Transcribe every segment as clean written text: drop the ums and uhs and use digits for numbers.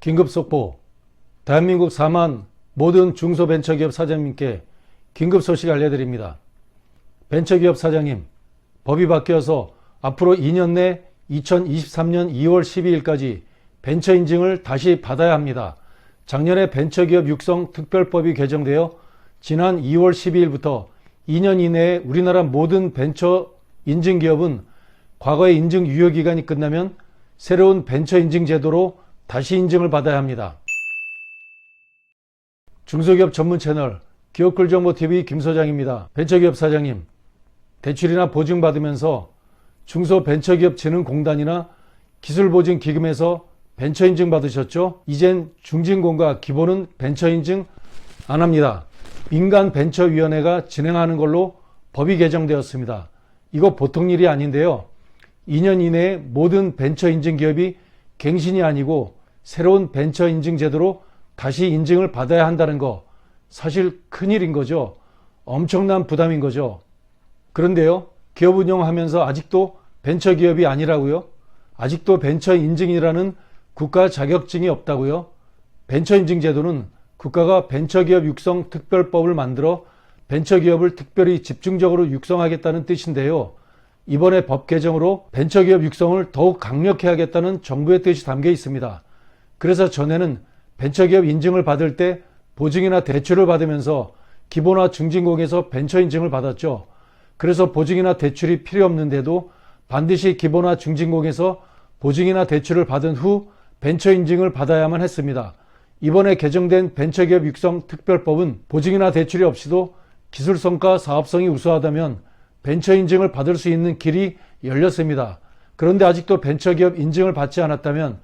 긴급 속보. 대한민국 4만 모든 중소벤처기업 사장님께 긴급 소식 알려드립니다. 벤처기업 사장님, 법이 바뀌어서 앞으로 2년 내 2023년 2월 12일까지 벤처 인증을 다시 받아야 합니다. 작년에 벤처기업 육성 특별법이 개정되어 지난 2월 12일부터 2년 이내에 우리나라 모든 벤처 인증기업은 과거의 인증 유효기간이 끝나면 새로운 벤처 인증 제도로 다시 인증을 받아야 합니다. 중소기업 전문 채널 기업글정보TV 김소장입니다. 벤처기업 사장님, 대출이나 보증받으면서 중소벤처기업진흥공단이나 기술보증기금에서 벤처인증 받으셨죠? 이젠 중진공과 기본은 벤처인증 안 합니다. 민간벤처위원회가 진행하는 걸로 법이 개정되었습니다. 이거 보통 일이 아닌데요. 2년 이내에 모든 벤처인증기업이 갱신이 아니고 새로운 벤처인증 제도로 다시 인증을 받아야 한다는 거, 사실 큰일인 거죠. 엄청난 부담인 거죠. 그런데요, 기업 운영하면서 아직도 벤처기업이 아니라고요? 아직도 벤처인증이라는 국가 자격증이 없다고요? 벤처인증 제도는 국가가 벤처기업 육성 특별법을 만들어 벤처기업을 특별히 집중적으로 육성하겠다는 뜻인데요. 이번에 법 개정으로 벤처기업 육성을 더욱 강력히 하겠다는 정부의 뜻이 담겨 있습니다. 그래서 전에는 벤처기업 인증을 받을 때 보증이나 대출을 받으면서 기본화 중진공에서 벤처 인증을 받았죠. 그래서 보증이나 대출이 필요 없는데도 반드시 기본화 중진공에서 보증이나 대출을 받은 후 벤처 인증을 받아야만 했습니다. 이번에 개정된 벤처기업 육성 특별법은 보증이나 대출이 없이도 기술성과 사업성이 우수하다면 벤처 인증을 받을 수 있는 길이 열렸습니다. 그런데 아직도 벤처기업 인증을 받지 않았다면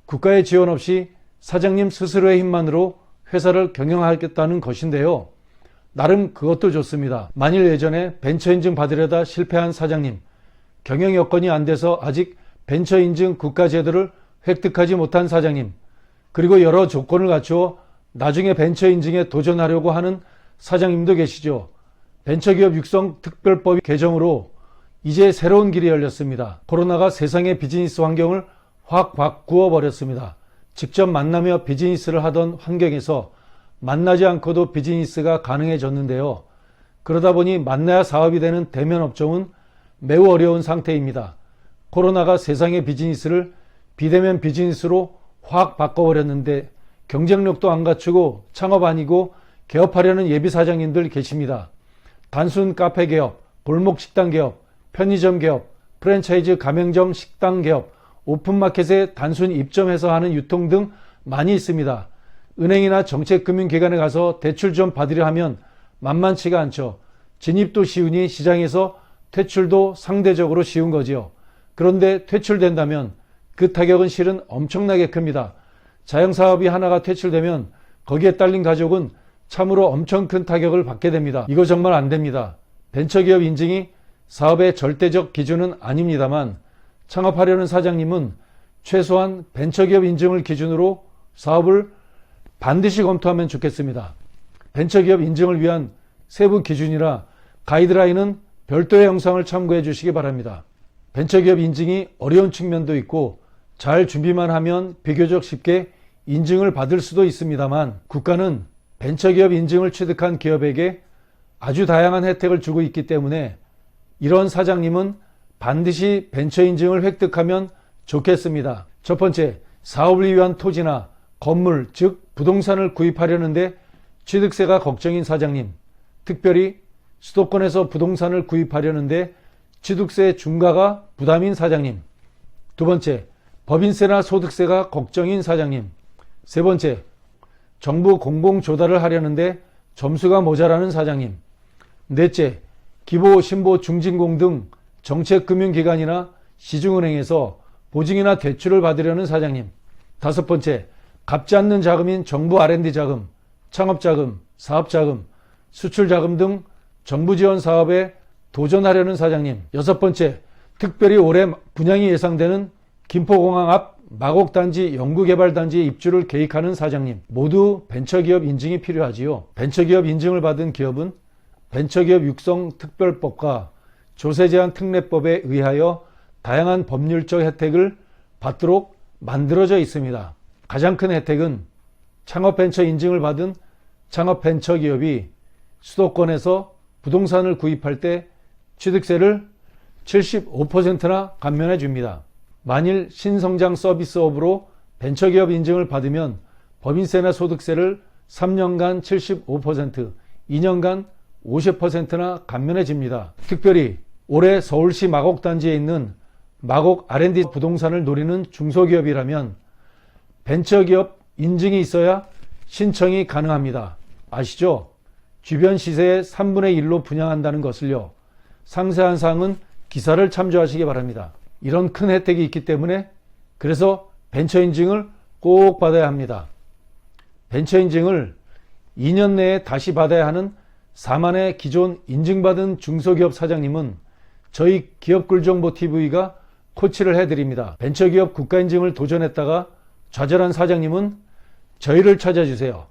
국가의 지원 없이 사장님 스스로의 힘만으로 회사를 경영하겠다는 것인데요. 나름 그것도 좋습니다. 만일 예전에 벤처 인증 받으려다 실패한 사장님, 경영 여건이 안 돼서 아직 벤처 인증 국가제도를 획득하지 못한 사장님, 그리고 여러 조건을 갖추어 나중에 벤처 인증에 도전하려고 하는 사장님도 계시죠. 벤처기업 육성 특별법 개정으로 이제 새로운 길이 열렸습니다. 코로나가 세상의 비즈니스 환경을 확 바꾸어 버렸습니다. 직접 만나며 비즈니스를 하던 환경에서 만나지 않고도 비즈니스가 가능해졌는데요. 그러다 보니 만나야 사업이 되는 대면 업종은 매우 어려운 상태입니다. 코로나가 세상의 비즈니스를 비대면 비즈니스로 확 바꿔버렸는데 경쟁력도 안 갖추고 창업 아니고 개업하려는 예비 사장님들 계십니다. 단순 카페 개업, 골목 식당 개업, 편의점 개업, 프랜차이즈 가맹점 식당 개업, 오픈마켓에 단순 입점해서 하는 유통 등 많이 있습니다. 은행이나 정책금융기관에 가서 대출 좀 받으려 하면 만만치가 않죠. 진입도 쉬우니 시장에서 퇴출도 상대적으로 쉬운 거지요. 그런데 퇴출된다면 그 타격은 실은 엄청나게 큽니다. 자영사업이 하나가 퇴출되면 거기에 딸린 가족은 참으로 엄청 큰 타격을 받게 됩니다. 이거 정말 안 됩니다. 벤처기업 인증이 사업의 절대적 기준은 아닙니다만 창업하려는 사장님은 최소한 벤처기업 인증을 기준으로 사업을 반드시 검토하면 좋겠습니다. 벤처기업 인증을 위한 세부 기준이라 가이드라인은 별도의 영상을 참고해 주시기 바랍니다. 벤처기업 인증이 어려운 측면도 있고 잘 준비만 하면 비교적 쉽게 인증을 받을 수도 있습니다만 국가는 벤처기업 인증을 취득한 기업에게 아주 다양한 혜택을 주고 있기 때문에 이런 사장님은 반드시 벤처 인증을 획득하면 좋겠습니다. 첫 번째, 사업을 위한 토지나 건물, 즉 부동산을 구입하려는데 취득세가 걱정인 사장님, 특별히 수도권에서 부동산을 구입하려는데 취득세 중과가 부담인 사장님. 두 번째, 법인세나 소득세가 걱정인 사장님. 세 번째, 정부 공공 조달을 하려는데 점수가 모자라는 사장님. 넷째, 기보, 신보, 중진공 등 정책금융기관이나 시중은행에서 보증이나 대출을 받으려는 사장님. 다섯 번째, 갚지 않는 자금인 정부 R&D 자금, 창업자금, 사업자금, 수출자금 등 정부 지원 사업에 도전하려는 사장님. 여섯 번째, 특별히 올해 분양이 예상되는 김포공항 앞 마곡단지 연구개발단지에 입주를 계획하는 사장님. 모두 벤처기업 인증이 필요하지요. 벤처기업 인증을 받은 기업은 벤처기업 육성 특별법과 조세제한 특례법에 의하여 다양한 법률적 혜택을 받도록 만들어져 있습니다. 가장 큰 혜택은 창업벤처 인증을 받은 창업벤처기업이 수도권에서 부동산을 구입할 때 취득세를 75%나 감면해 줍니다. 만일 신성장 서비스업으로 벤처기업 인증을 받으면 법인세나 소득세를 3년간 75%, 2년간 50%나 감면해 줍니다. 특별히 올해 서울시 마곡단지에 있는 마곡 R&D 부동산을 노리는 중소기업이라면 벤처기업 인증이 있어야 신청이 가능합니다. 아시죠? 주변 시세의 3분의 1로 분양한다는 것을요. 상세한 사항은 기사를 참조하시기 바랍니다. 이런 큰 혜택이 있기 때문에 그래서 벤처 인증을 꼭 받아야 합니다. 벤처 인증을 2년 내에 다시 받아야 하는 4만의 기존 인증받은 중소기업 사장님은 저희 기업굴정보TV가 코치를 해드립니다. 벤처기업 국가인증을 도전했다가 좌절한 사장님은 저희를 찾아주세요.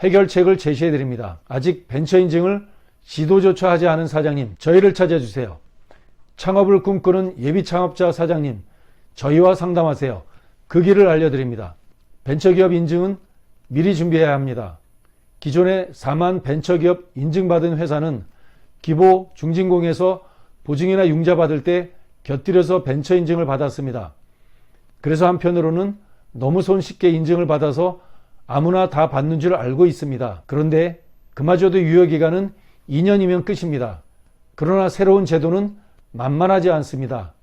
해결책을 제시해드립니다. 아직 벤처 인증을 시도조차 하지 않은 사장님, 저희를 찾아주세요. 창업을 꿈꾸는 예비 창업자 사장님, 저희와 상담하세요. 그 길을 알려드립니다. 벤처기업 인증은 미리 준비해야 합니다. 기존의 4만 벤처기업 인증받은 회사는 기보 중진공에서 보증이나 융자 받을 때 곁들여서 벤처 인증을 받았습니다. 그래서 한편으로는 너무 손쉽게 인증을 받아서 아무나 다 받는 줄 알고 있습니다. 그런데 그마저도 유효기간은 2년이면 끝입니다. 그러나 새로운 제도는 만만하지 않습니다.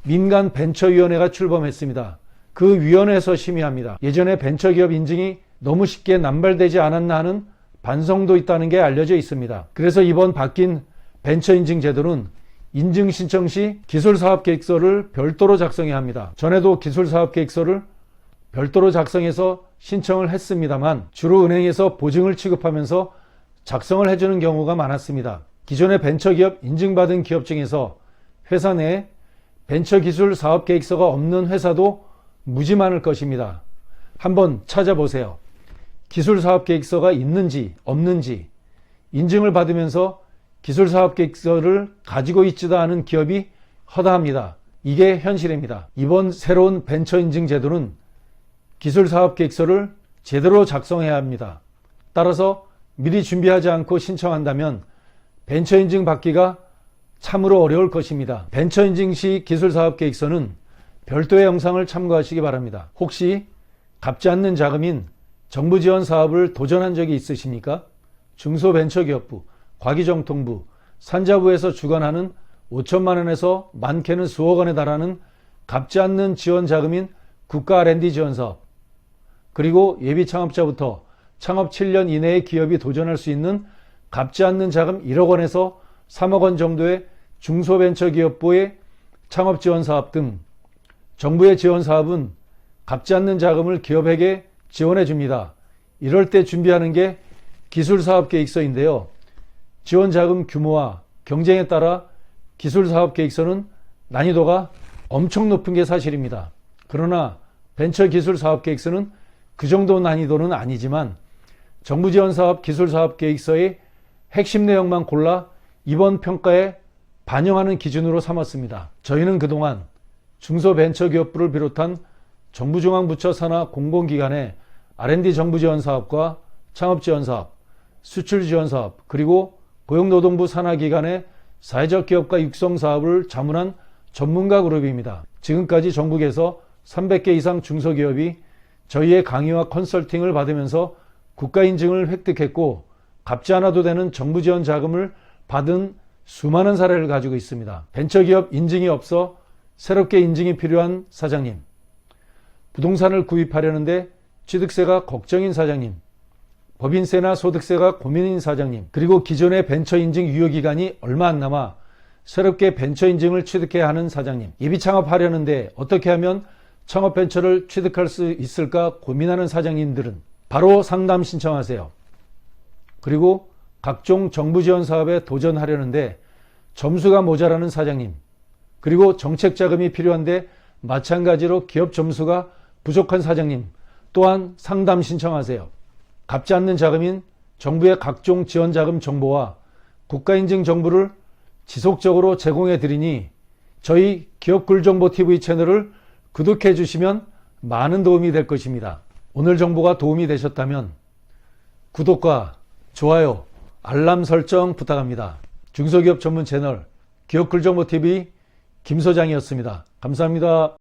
민간 벤처위원회가 출범했습니다. 그 위원회에서 심의합니다. 예전에 벤처기업 인증이 너무 쉽게 남발되지 않았나 하는 반성도 있다는 게 알려져 있습니다. 그래서 이번 바뀐 벤처 인증 제도는 인증 신청 시 기술사업계획서를 별도로 작성해야 합니다. 전에도 기술사업계획서를 별도로 작성해서 신청을 했습니다만 주로 은행에서 보증을 취급하면서 작성을 해주는 경우가 많았습니다. 기존의 벤처기업 인증받은 기업 중에서 회사 내에 벤처기술사업계획서가 없는 회사도 무지 많을 것입니다. 한번 찾아보세요. 기술사업계획서가 있는지 없는지 인증을 받으면서 기술사업계획서를 가지고 있지도 않은 기업이 허다합니다. 이게 현실입니다. 이번 새로운 벤처 인증 제도는 기술사업계획서를 제대로 작성해야 합니다. 따라서 미리 준비하지 않고 신청한다면 벤처 인증 받기가 참으로 어려울 것입니다. 벤처 인증 시 기술사업계획서는 별도의 영상을 참고하시기 바랍니다. 혹시 갚지 않는 자금인 정부 지원 사업을 도전한 적이 있으십니까? 중소벤처기업부, 과기정통부, 산자부에서 주관하는 5천만 원에서 많게는 수억 원에 달하는 갚지 않는 지원 자금인 국가 R&D 지원 사업, 그리고 예비 창업자부터 창업 7년 이내의 기업이 도전할 수 있는 갚지 않는 자금 1억 원에서 3억 원 정도의 중소벤처기업부의 창업 지원 사업 등 정부의 지원 사업은 갚지 않는 자금을 기업에게 지원해 줍니다. 이럴 때 준비하는 게 기술사업계획서인데요. 지원자금 규모와 경쟁에 따라 기술사업계획서는 난이도가 엄청 높은 게 사실입니다. 그러나 벤처기술사업계획서는 그 정도 난이도는 아니지만 정부지원사업 기술사업계획서의 핵심 내용만 골라 이번 평가에 반영하는 기준으로 삼았습니다. 저희는 그동안 중소벤처기업부를 비롯한 정부중앙부처 산하 공공기관의 R&D 정부지원사업과 창업지원사업, 수출지원사업, 그리고 고용노동부 산하기관의 사회적 기업가 육성사업을 자문한 전문가 그룹입니다. 지금까지 전국에서 300개 이상 중소기업이 저희의 강의와 컨설팅을 받으면서 국가인증을 획득했고 갚지 않아도 되는 정부지원 자금을 받은 수많은 사례를 가지고 있습니다. 벤처기업 인증이 없어 새롭게 인증이 필요한 사장님, 부동산을 구입하려는데 취득세가 걱정인 사장님, 법인세나 소득세가 고민인 사장님, 그리고 기존의 벤처 인증 유효기간이 얼마 안 남아 새롭게 벤처 인증을 취득해야 하는 사장님, 예비 창업하려는데 어떻게 하면 창업 벤처를 취득할 수 있을까 고민하는 사장님들은 바로 상담 신청하세요. 그리고 각종 정부 지원 사업에 도전하려는데 점수가 모자라는 사장님, 그리고 정책 자금이 필요한데 마찬가지로 기업 점수가 부족한 사장님 또한 상담 신청하세요. 갚지 않는 자금인 정부의 각종 지원 자금 정보와 국가인증 정보를 지속적으로 제공해 드리니 저희 기업굴정보TV 채널을 구독해 주시면 많은 도움이 될 것입니다. 오늘 정보가 도움이 되셨다면 구독과 좋아요, 알람 설정 부탁합니다. 중소기업 전문 채널 기업글정보TV 김소장이었습니다. 감사합니다.